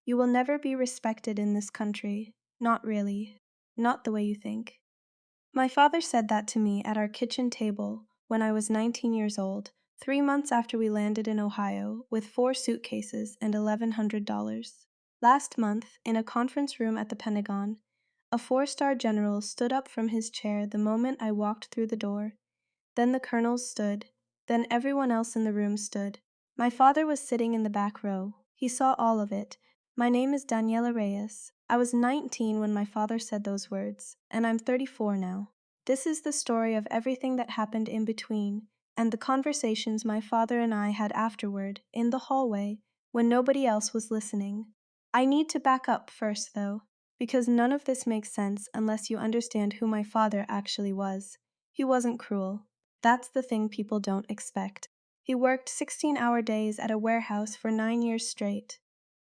You will never be respected in this country. Not really. Not the way you think. My father said that to me at our kitchen table when I was 19 years old, 3 months after we landed in Ohio with 4 suitcases and $1,100. Last month, in a conference room at the Pentagon, a 4-star general stood up from his chair the moment I walked through the door. Then the colonels stood. Then everyone else in the room stood. My father was sitting in the back row. He saw all of it. My name is Daniela Reyes. I was 19 when my father said those words, and I'm 34 now. This is the story of everything that happened in between, and the conversations my father and I had afterward, in the hallway, when nobody else was listening. I need to back up first, though, because none of this makes sense unless you understand who my father actually was. He wasn't cruel. That's the thing people don't expect. He worked 16-hour days at a warehouse for 9 years straight.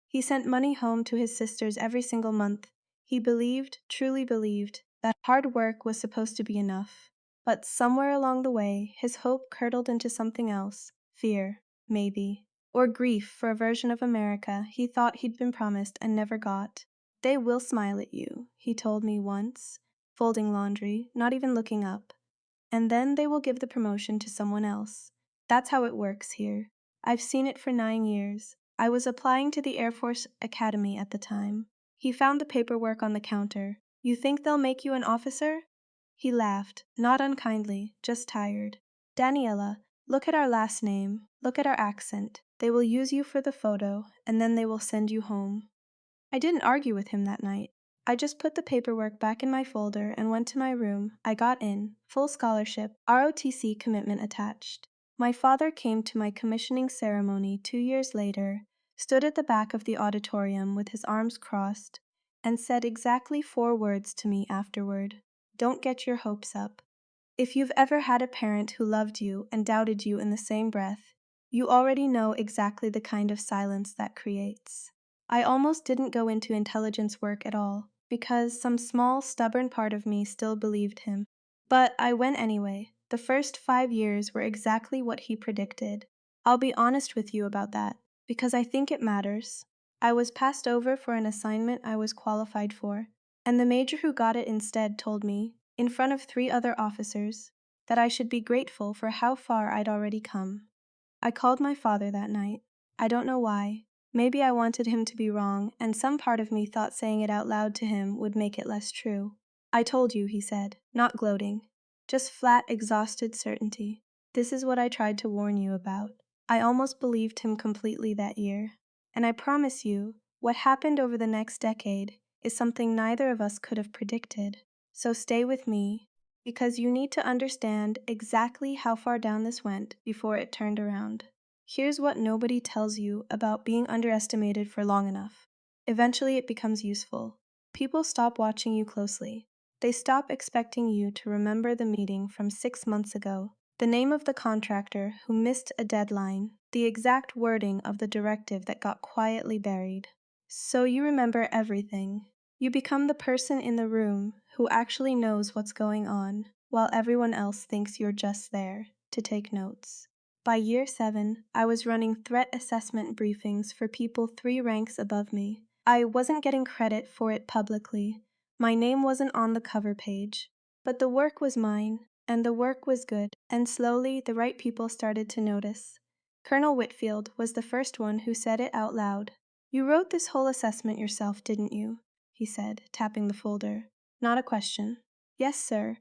He sent money home to his sisters every single month. He believed, truly believed, that hard work was supposed to be enough. But somewhere along the way, his hope curdled into something else. Fear, maybe. Or grief for a version of America he thought he'd been promised and never got. They will smile at you, he told me once, folding laundry, not even looking up. And then they will give the promotion to someone else. That's how it works here. I've seen it for 9 years. I was applying to the Air Force Academy at the time. He found the paperwork on the counter. You think they'll make you an officer? He laughed, not unkindly, just tired. Daniela, look at our last name. Look at our accent. They will use you for the photo, and then they will send you home. I didn't argue with him that night. I just put the paperwork back in my folder and went to my room. I got in, full scholarship, ROTC commitment attached. My father came to my commissioning ceremony 2 years later, stood at the back of the auditorium with his arms crossed, and said exactly 4 words to me afterward. Don't get your hopes up. If you've ever had a parent who loved you and doubted you in the same breath, you already know exactly the kind of silence that creates. I almost didn't go into intelligence work at all, because some small, stubborn part of me still believed him. But I went anyway. The first 5 years were exactly what he predicted. I'll be honest with you about that, because I think it matters. I was passed over for an assignment I was qualified for, and the major who got it instead told me, in front of 3 other officers, that I should be grateful for how far I'd already come. I called my father that night. I don't know why. Maybe I wanted him to be wrong, and some part of me thought saying it out loud to him would make it less true. I told you, he said, not gloating. Just flat, exhausted certainty. This is what I tried to warn you about. I almost believed him completely that year. And I promise you, what happened over the next decade is something neither of us could have predicted. So stay with me, because you need to understand exactly how far down this went before it turned around. Here's what nobody tells you about being underestimated for long enough. Eventually it becomes useful. People stop watching you closely. They stop expecting you to remember the meeting from 6 months ago, the name of the contractor who missed a deadline, the exact wording of the directive that got quietly buried. So you remember everything. You become the person in the room who actually knows what's going on, while everyone else thinks you're just there to take notes. By year 7, I was running threat assessment briefings for people 3 ranks above me. I wasn't getting credit for it publicly. My name wasn't on the cover page. But the work was mine, and the work was good, and slowly the right people started to notice. Colonel Whitfield was the first one who said it out loud. You wrote this whole assessment yourself, didn't you? He said, tapping the folder. Not a question. Yes, sir.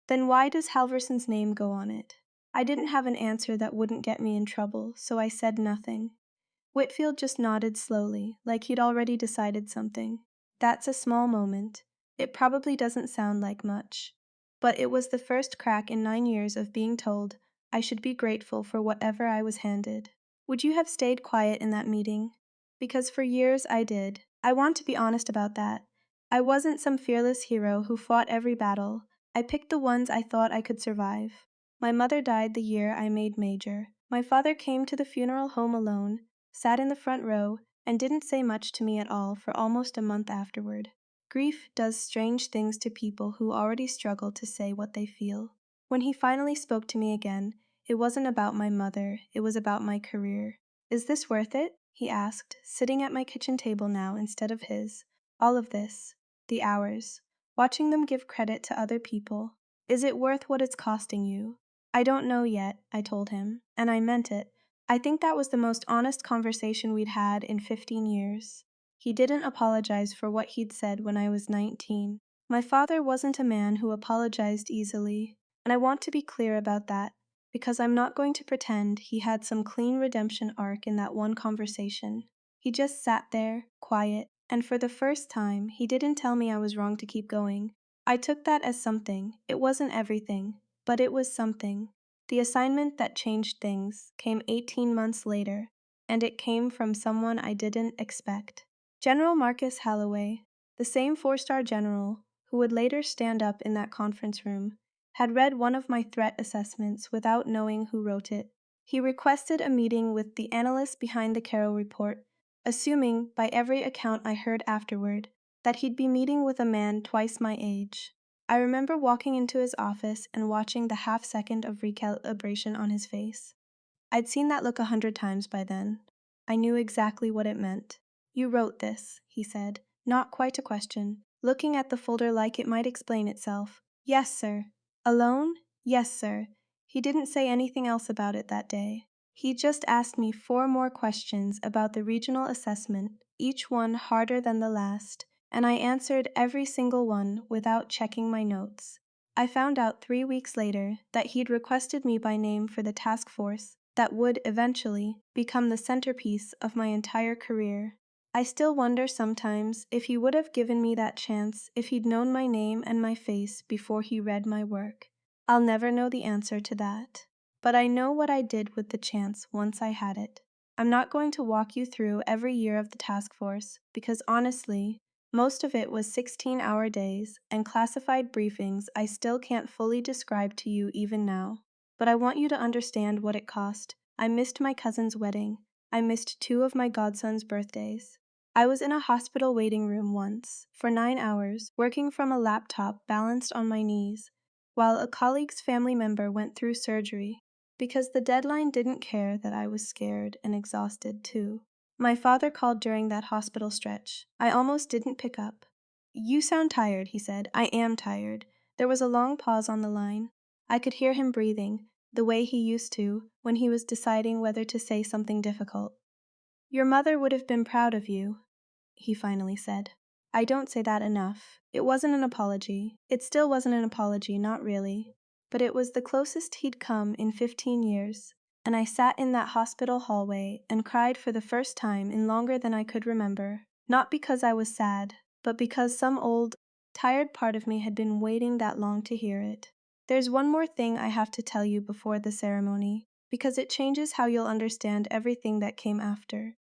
Then why does Halverson's name go on it? I didn't have an answer that wouldn't get me in trouble, so I said nothing. Whitfield just nodded slowly, like he'd already decided something. That's a small moment. It probably doesn't sound like much. But it was the first crack in 9 years of being told I should be grateful for whatever I was handed. Would you have stayed quiet in that meeting? Because for years I did. I want to be honest about that. I wasn't some fearless hero who fought every battle. I picked the ones I thought I could survive. My mother died the year I made major. My father came to the funeral home alone, sat in the front row, and didn't say much to me at all for almost a month afterward. Grief does strange things to people who already struggle to say what they feel. When he finally spoke to me again, it wasn't about my mother, it was about my career. Is this worth it? he asked, sitting at my kitchen table now instead of his. All of this. The hours. Watching them give credit to other people. Is it worth what it's costing you? I don't know yet, I told him, and I meant it. I think that was the most honest conversation we'd had in 15 years. He didn't apologize for what he'd said when I was 19. My father wasn't a man who apologized easily, and I want to be clear about that, because I'm not going to pretend he had some clean redemption arc in that one conversation. He just sat there, quiet, and for the first time, he didn't tell me I was wrong to keep going. I took that as something. It wasn't everything, but it was something. The assignment that changed things came 18 months later, and it came from someone I didn't expect. General Marcus Holloway, the same four-star general who would later stand up in that conference room, had read one of my threat assessments without knowing who wrote it. He requested a meeting with the analyst behind the Carroll report, assuming, by every account I heard afterward, that he'd be meeting with a man twice my age. I remember walking into his office and watching the half-second of recalibration on his face. I'd seen that look 100 times by then. I knew exactly what it meant. You wrote this, he said, not quite a question, looking at the folder like it might explain itself. Yes, sir. Alone? Yes, sir. He didn't say anything else about it that day. He just asked me 4 more questions about the regional assessment, each one harder than the last, and I answered every single one without checking my notes. I found out 3 weeks later that he'd requested me by name for the task force that would eventually become the centerpiece of my entire career. I still wonder sometimes if he would have given me that chance if he'd known my name and my face before he read my work. I'll never know the answer to that. But I know what I did with the chance once I had it. I'm not going to walk you through every year of the task force because honestly, most of it was 16-hour days and classified briefings I still can't fully describe to you even now. But I want you to understand what it cost. I missed my cousin's wedding. I missed 2 of my godson's birthdays. I was in a hospital waiting room once, for 9 hours, working from a laptop balanced on my knees, while a colleague's family member went through surgery, because the deadline didn't care that I was scared and exhausted too. My father called during that hospital stretch. I almost didn't pick up. You sound tired, he said. I am tired. There was a long pause on the line. I could hear him breathing, the way he used to when he was deciding whether to say something difficult. Your mother would have been proud of you, he finally said. I don't say that enough. It wasn't an apology. It still wasn't an apology, not really. But it was the closest he'd come in 15 years, and I sat in that hospital hallway and cried for the first time in longer than I could remember, not because I was sad, but because some old, tired part of me had been waiting that long to hear it. There's one more thing I have to tell you before the ceremony, because it changes how you'll understand everything that came after.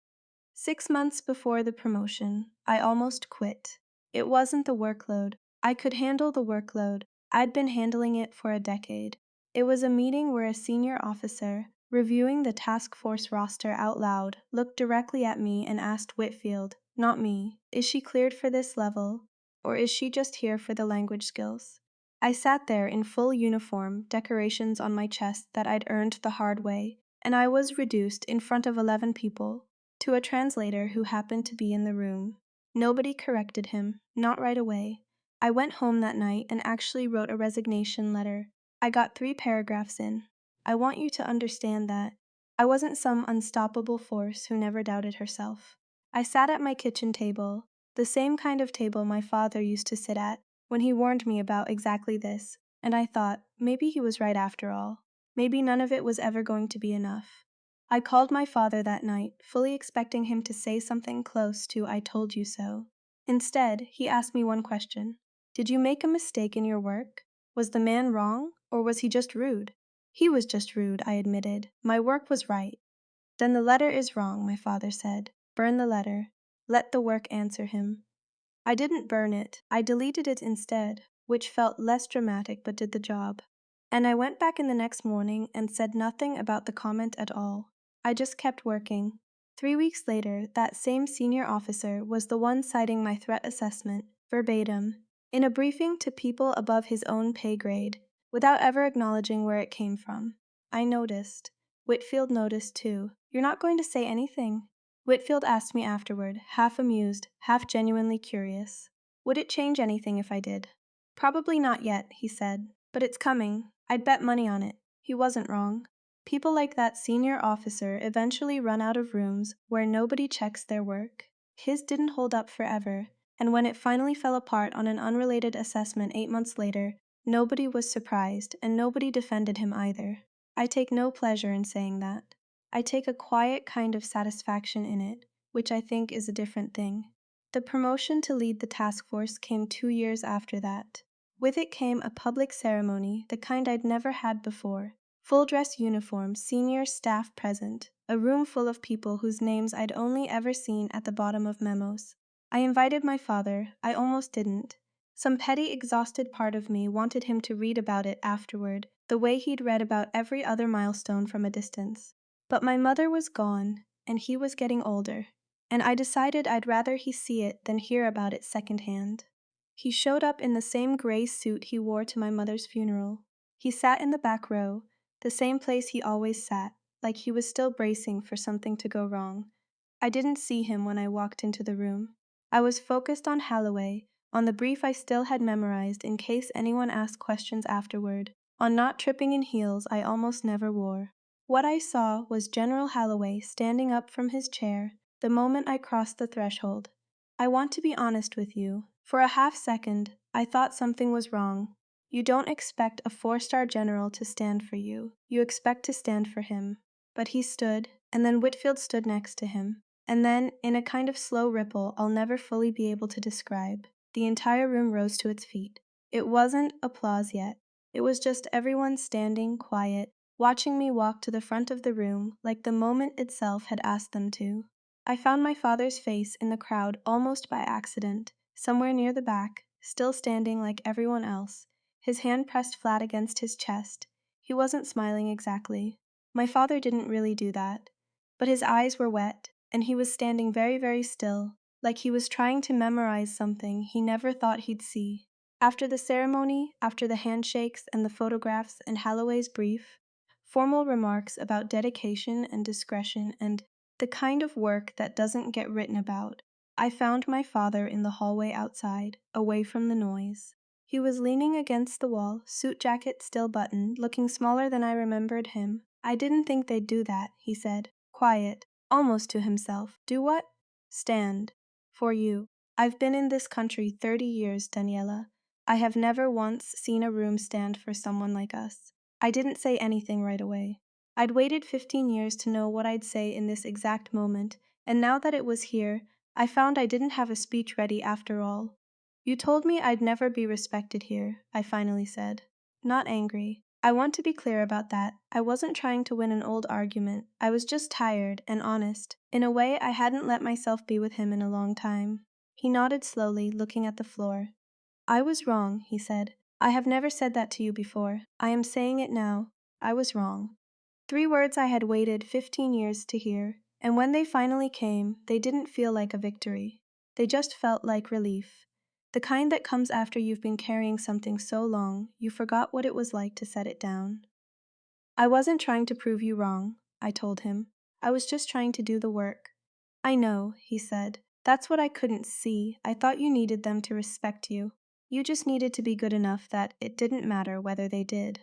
6 months before the promotion, I almost quit. It wasn't the workload. I could handle the workload. I'd been handling it for a decade. It was a meeting where a senior officer, reviewing the task force roster out loud, looked directly at me and asked Whitfield, not me, is she cleared for this level, or is she just here for the language skills? I sat there in full uniform, decorations on my chest that I'd earned the hard way, and I was reduced in front of 11 people to a translator who happened to be in the room. Nobody corrected him, not right away. I went home that night and actually wrote a resignation letter. I got 3 paragraphs in. I want you to understand that I wasn't some unstoppable force who never doubted herself. I sat at my kitchen table, the same kind of table my father used to sit at when he warned me about exactly this, and I thought, maybe he was right after all. Maybe none of it was ever going to be enough. I called my father that night, fully expecting him to say something close to "I told you so." Instead, he asked me one question. Did you make a mistake in your work? Was the man wrong, or was he just rude? He was just rude, I admitted. My work was right. Then the letter is wrong, my father said. Burn the letter. Let the work answer him. I didn't burn it. I deleted it instead, which felt less dramatic but did the job. And I went back in the next morning and said nothing about the comment at all. I just kept working. 3 weeks later, that same senior officer was the one citing my threat assessment, verbatim, in a briefing to people above his own pay grade, without ever acknowledging where it came from. I noticed. Whitfield noticed too. You're not going to say anything. Whitfield asked me afterward, half amused, half genuinely curious. Would it change anything if I did? Probably not yet, he said. But it's coming. I'd bet money on it. He wasn't wrong. People like that senior officer eventually run out of rooms where nobody checks their work. His didn't hold up forever, and when it finally fell apart on an unrelated assessment 8 months later, nobody was surprised, and nobody defended him either. I take no pleasure in saying that. I take a quiet kind of satisfaction in it, which I think is a different thing. The promotion to lead the task force came 2 years after that. With it came a public ceremony, the kind I'd never had before. Full dress uniform, senior staff present, a room full of people whose names I'd only ever seen at the bottom of memos. I invited my father, I almost didn't. Some petty, exhausted part of me wanted him to read about it afterward, the way he'd read about every other milestone from a distance. But my mother was gone, and he was getting older, and I decided I'd rather he see it than hear about it secondhand. He showed up in the same gray suit he wore to my mother's funeral. He sat in the back row, the same place he always sat, like he was still bracing for something to go wrong. I didn't see him when I walked into the room. I was focused on Holloway, on the brief I still had memorized in case anyone asked questions afterward, on not tripping in heels I almost never wore. What I saw was General Holloway standing up from his chair the moment I crossed the threshold. I want to be honest with you. For a half second, I thought something was wrong. You don't expect a 4-star general to stand for you. You expect to stand for him. But he stood, and then Whitfield stood next to him. And then, in a kind of slow ripple I'll never fully be able to describe, the entire room rose to its feet. It wasn't applause yet. It was just everyone standing, quiet, watching me walk to the front of the room like the moment itself had asked them to. I found my father's face in the crowd almost by accident, somewhere near the back, still standing like everyone else, his hand pressed flat against his chest. He wasn't smiling exactly. My father didn't really do that. But his eyes were wet, and he was standing very, very still, like he was trying to memorize something he never thought he'd see. After the ceremony, after the handshakes and the photographs and Holloway's brief, formal remarks about dedication and discretion and the kind of work that doesn't get written about, I found my father in the hallway outside, away from the noise. He was leaning against the wall, suit jacket still buttoned, looking smaller than I remembered him. I didn't think they'd do that, he said, quiet, almost to himself. Do what? Stand. For you. I've been in this country 30 years, Daniela. I have never once seen a room stand for someone like us. I didn't say anything right away. I'd waited 15 years to know what I'd say in this exact moment, and now that it was here, I found I didn't have a speech ready after all. You told me I'd never be respected here, I finally said. Not angry. I want to be clear about that. I wasn't trying to win an old argument. I was just tired and honest, in a way I hadn't let myself be with him in a long time. He nodded slowly, looking at the floor. I was wrong, he said. I have never said that to you before. I am saying it now. I was wrong. 3 words I had waited 15 years to hear, and when they finally came, they didn't feel like a victory. They just felt like relief. The kind that comes after you've been carrying something so long, you forgot what it was like to set it down. I wasn't trying to prove you wrong, I told him. I was just trying to do the work. I know, he said. That's what I couldn't see. I thought you needed them to respect you. You just needed to be good enough that it didn't matter whether they did.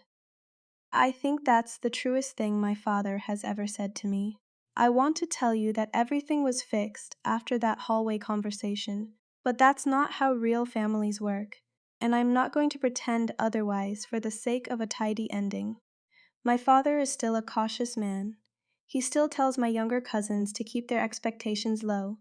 I think that's the truest thing my father has ever said to me. I want to tell you that everything was fixed after that hallway conversation, but that's not how real families work, and I'm not going to pretend otherwise for the sake of a tidy ending. My father is still a cautious man. He still tells my younger cousins to keep their expectations low,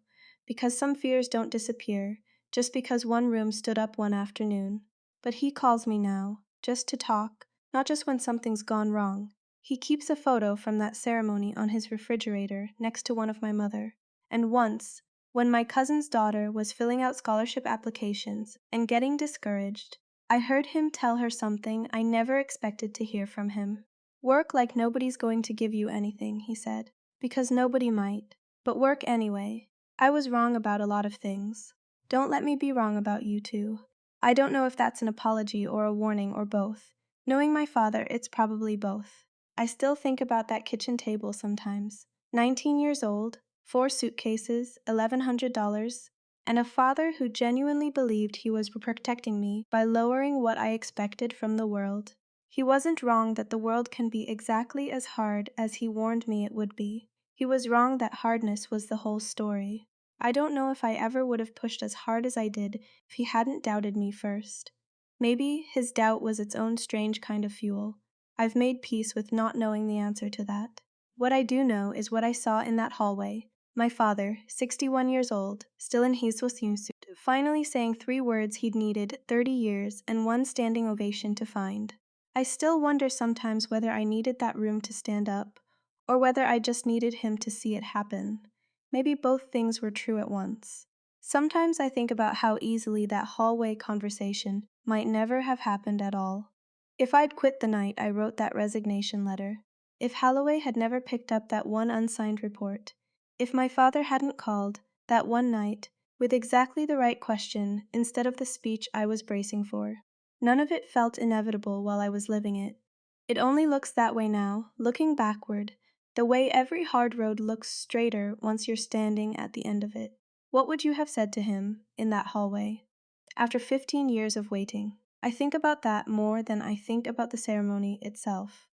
because some fears don't disappear just because one room stood up one afternoon. But he calls me now, just to talk, not just when something's gone wrong. He keeps a photo from that ceremony on his refrigerator next to one of my mother. And once, when my cousin's daughter was filling out scholarship applications and getting discouraged, I heard him tell her something I never expected to hear from him. Work like nobody's going to give you anything, he said, because nobody might. But work anyway. I was wrong about a lot of things. Don't let me be wrong about you too. I don't know if that's an apology or a warning or both. Knowing my father, it's probably both. I still think about that kitchen table sometimes. 19 years old, 4 suitcases, $1,100, and a father who genuinely believed he was protecting me by lowering what I expected from the world. He wasn't wrong that the world can be exactly as hard as he warned me it would be. He was wrong that hardness was the whole story. I don't know if I ever would have pushed as hard as I did if he hadn't doubted me first. Maybe his doubt was its own strange kind of fuel. I've made peace with not knowing the answer to that. What I do know is what I saw in that hallway. My father, 61 years old, still in his swimsuit, finally saying 3 words he'd needed 30 years and one standing ovation to find. I still wonder sometimes whether I needed that room to stand up, or whether I just needed him to see it happen. Maybe both things were true at once. Sometimes I think about how easily that hallway conversation might never have happened at all. If I'd quit the night I wrote that resignation letter, if Holloway had never picked up that one unsigned report, if my father hadn't called, that one night, with exactly the right question instead of the speech I was bracing for. None of it felt inevitable while I was living it. It only looks that way now, looking backward, the way every hard road looks straighter once you're standing at the end of it. What would you have said to him in that hallway? After 15 years of waiting, I think about that more than I think about the ceremony itself.